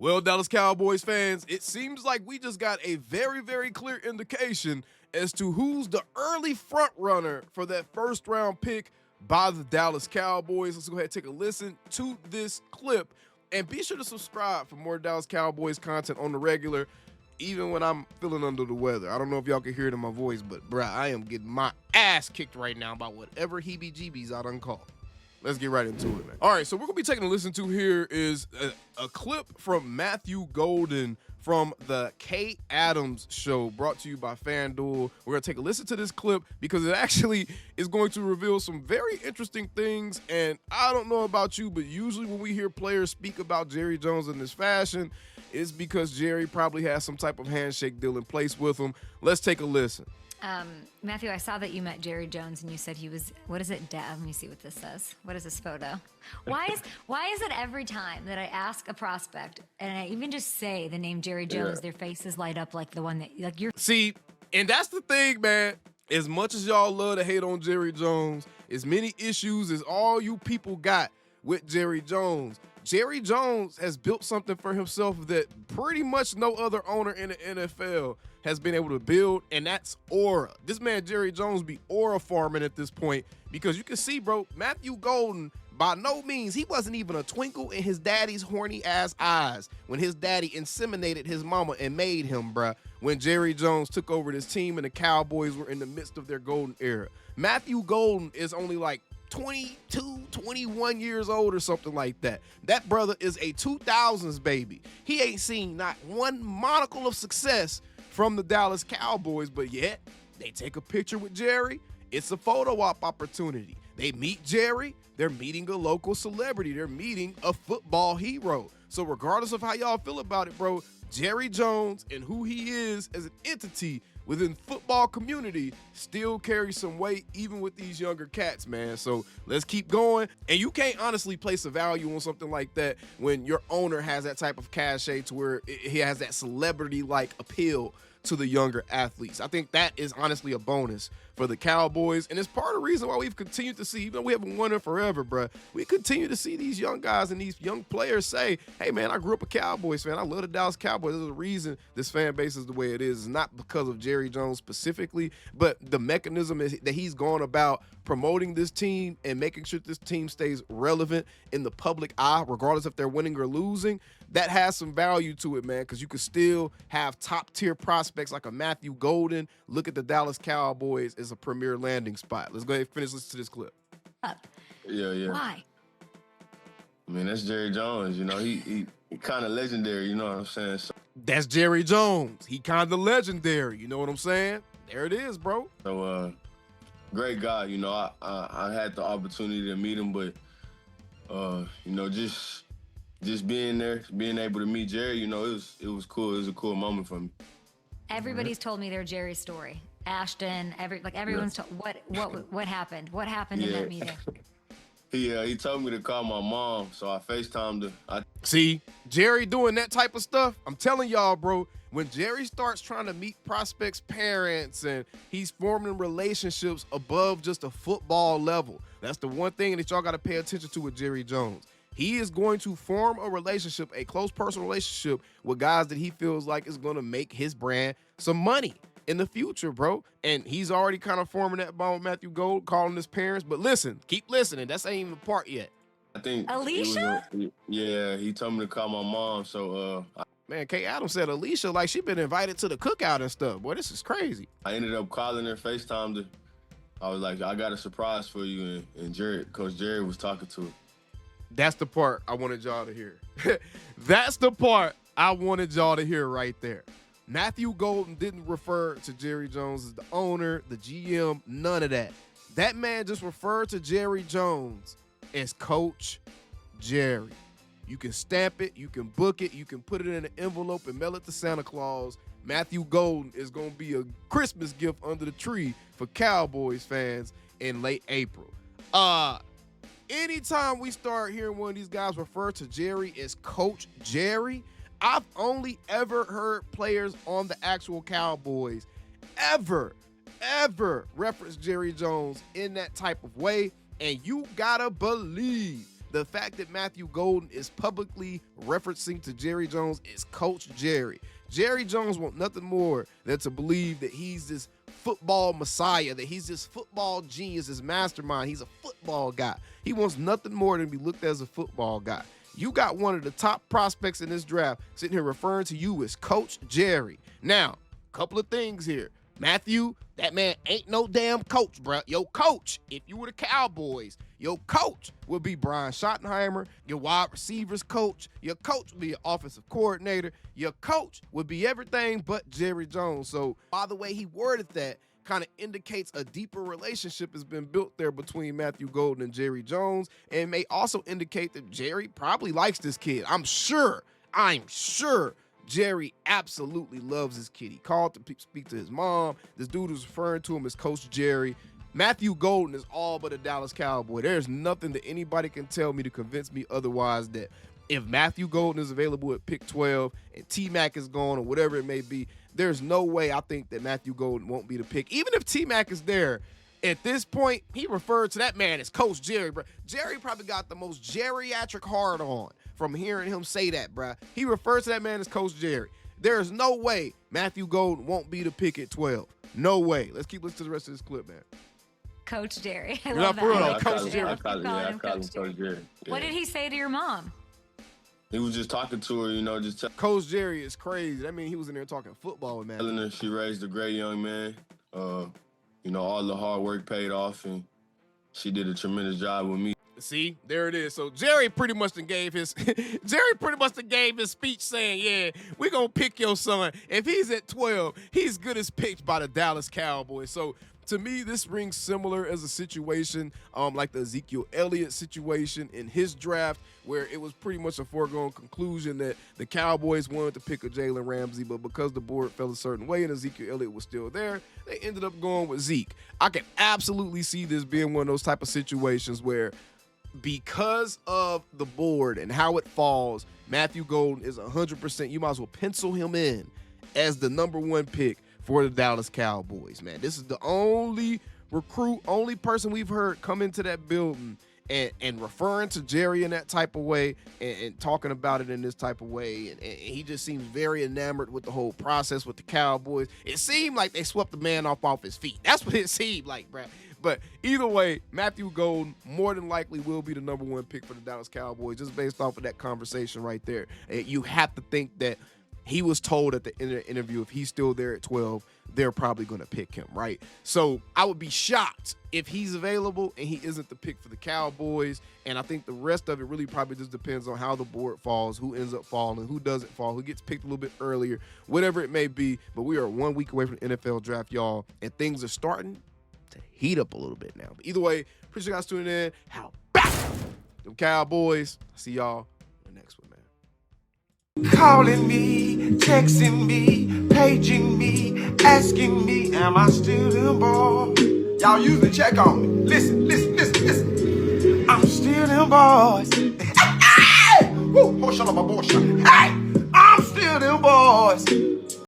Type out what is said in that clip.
Well, Dallas Cowboys fans, it seems like we just got a very, very clear indication as to who's the early front runner for that first round pick by the Dallas Cowboys. Let's go ahead and take a listen to this clip and be sure to subscribe for more Dallas Cowboys content on the regular, even when I'm feeling under the weather. I don't know if y'all can hear it in my voice, but bruh, I am getting my ass kicked right now by whatever heebie-jeebies I done called. Let's get right into it, man. All right, so we're going to be taking a listen to here is a clip from Matthew Golden from the Kay Adams Show, brought to you by FanDuel. We're going to take a listen to this clip because it actually is going to reveal some very interesting things. And I don't know about you, but usually when we hear players speak about Jerry Jones in this fashion, it's because Jerry probably has some type of handshake deal in place with him. Let's take a listen. Matthew, I saw that you met Jerry Jones and you said he was, what is it? Let me see what this says. What is this photo? Why is it every time that I ask a prospect and I even just say the name Jerry Jones, their faces light up like the one that, like you're. See, and that's the thing, man. As much as y'all love to hate on Jerry Jones, as many issues as all you people got with Jerry Jones has built something for himself that pretty much no other owner in the NFL has been able to build, and that's aura. This man, Jerry Jones, be aura farming at this point because you can see, bro, Matthew Golden, by no means, he wasn't even a twinkle in his daddy's horny ass eyes when his daddy inseminated his mama and made him, bruh, when Jerry Jones took over this team and the Cowboys were in the midst of their golden era. Matthew Golden is only like 22, 21 years old or something like that. That brother is a 2000s baby. He ain't seen not one monocle of success from the Dallas Cowboys, but yet they take a picture with Jerry. It's a photo op opportunity. They meet Jerry. They're meeting a local celebrity. They're meeting a football hero. So regardless of how y'all feel about it, bro, Jerry Jones and who he is as an entity within football community still carries some weight even with these younger cats, man. So let's keep going. And you can't honestly place a value on something like that when your owner has that type of cachet to where he has that celebrity-like appeal to the younger athletes. I think that is honestly a bonus for the Cowboys, and it's part of the reason why we've continued to see, even though we haven't won it forever, bro, we continue to see these young guys and these young players say, hey, man, I grew up a Cowboys fan. I love the Dallas Cowboys. There's a reason this fan base is the way it is. It's not because of Jerry Jones specifically, but the mechanism is that he's gone about promoting this team and making sure this team stays relevant in the public eye, regardless if they're winning or losing. That has some value to it, man, because you could still have top-tier prospects like a Matthew Golden. Look at the Dallas Cowboys as a premier landing spot. Let's go ahead and finish listening to this clip. Yeah. Why? I mean, that's Jerry Jones. You know, he kind of legendary. You know what I'm saying? So, That's Jerry Jones. He kind of legendary. You know what I'm saying? There it is, bro. Great guy. You know, I had the opportunity to meet him, but you know, just being there, being able to meet Jerry, you know, it was cool. It was a cool moment for me. Everybody's told me their Jerry story. Ashton, everyone's told what happened? What happened in that meeting? He told me to call my mom, so I FaceTimed her. See, Jerry doing that type of stuff. I'm telling y'all, bro, when Jerry starts trying to meet prospects' parents and he's forming relationships above just a football level, that's the one thing that y'all got to pay attention to with Jerry Jones. He is going to form a relationship, a close personal relationship with guys that he feels like is going to make his brand some money in the future, bro. And he's already kind of forming that bond with Matthew Gold, calling his parents. But listen, keep listening. That's ain't even the part yet. I think Alicia? He told me to call my mom. So man, Kay Adams said Alicia like she been invited to the cookout and stuff. Boy, this is crazy. I ended up calling her, FaceTimed her. I was like, I got a surprise for you, and Coach Jerry was talking to her. That's the part I wanted y'all to hear. That's the part I wanted y'all to hear right there. Matthew Golden didn't refer to Jerry Jones as the owner, the GM, none of that. That man just referred to Jerry Jones as Coach Jerry. You can stamp it, you can book it, you can put it in an envelope and mail it to Santa Claus. Matthew Golden is going to be a Christmas gift under the tree for Cowboys fans in late April. Anytime we start hearing one of these guys refer to Jerry as Coach Jerry, I've only ever heard players on the actual Cowboys ever reference Jerry Jones in that type of way. And you gotta believe the fact that Matthew Golden is publicly referencing to Jerry Jones is Coach Jerry. Jerry Jones wants nothing more than to believe that he's this football messiah, that he's this football genius, this mastermind. He's a football guy. He wants nothing more than to be looked at as a football guy. You got one of the top prospects in this draft sitting here referring to you as Coach Jerry. Now, a couple of things here. Matthew, that man ain't no damn coach, bro. Your coach, if you were the Cowboys, your coach would be Brian Schottenheimer. Your wide receivers coach. Your coach would be your offensive coordinator. Your coach would be everything but Jerry Jones. So, by the way he worded that, kind of indicates a deeper relationship has been built there between Matthew Golden and Jerry Jones, and may also indicate that Jerry probably likes this kid. I'm sure Jerry absolutely loves his kid. He called to speak to his mom. This dude was referring to him as Coach Jerry. Matthew Golden is all but a Dallas Cowboy. There's nothing that anybody can tell me to convince me otherwise that if Matthew Golden is available at pick 12 and T-Mac is gone or whatever it may be, there's no way I think that Matthew Golden won't be the pick. Even if T-Mac is there, at this point, he referred to that man as Coach Jerry, bro. Jerry probably got the most geriatric hard on from hearing him say that, bro. He refers to that man as Coach Jerry. There's no way Matthew Golden won't be the pick at 12. No way. Let's keep listening to the rest of this clip, man. Coach Jerry. I You're love not for real, that. Coach Jerry. I call him Coach Jerry. Yeah. What did he say to your mom? He was just talking to her, you know, just Coach Jerry is crazy. That means he was in there talking football with Matthew. telling her she raised a great young man. You know, all the hard work paid off, and she did a tremendous job with me. See, there it is. So Jerry pretty much done gave his speech saying, yeah, we're going to pick your son. If he's at 12, he's good as picked by the Dallas Cowboys. So to me, this rings similar as a situation like the Ezekiel Elliott situation in his draft, where it was pretty much a foregone conclusion that the Cowboys wanted to pick a Jalen Ramsey, but because the board fell a certain way and Ezekiel Elliott was still there, they ended up going with Zeke. I can absolutely see this being one of those type of situations where because of the board and how it falls, Matthew Golden is 100%. You might as well pencil him in as the number one pick for the Dallas Cowboys, man. This is the only person we've heard come into that building and referring to Jerry in that type of way and talking about it in this type of way. And he just seems very enamored with the whole process with the Cowboys. It seemed like they swept the man off his feet. That's what it seemed like, bruh. But either way, Matthew Golden more than likely will be the number one pick for the Dallas Cowboys, just based off of that conversation right there. You have to think that he was told at the end of the interview if he's still there at 12, they're probably going to pick him, right? So I would be shocked if he's available and he isn't the pick for the Cowboys. And I think the rest of it really probably just depends on how the board falls, who ends up falling, who doesn't fall, who gets picked a little bit earlier, whatever it may be. But we are 1 week away from the NFL draft, y'all, and things are starting to heat up a little bit now. But either way, appreciate you guys tuning in. How about them Cowboys? See y'all in the next one, man. Calling me, texting me, paging me, asking me, am I still in ball? Y'all usually check on me. Listen. I'm still in boys. Hey! Woo! Oh, shut up, my boy. Hey! I'm still in boys.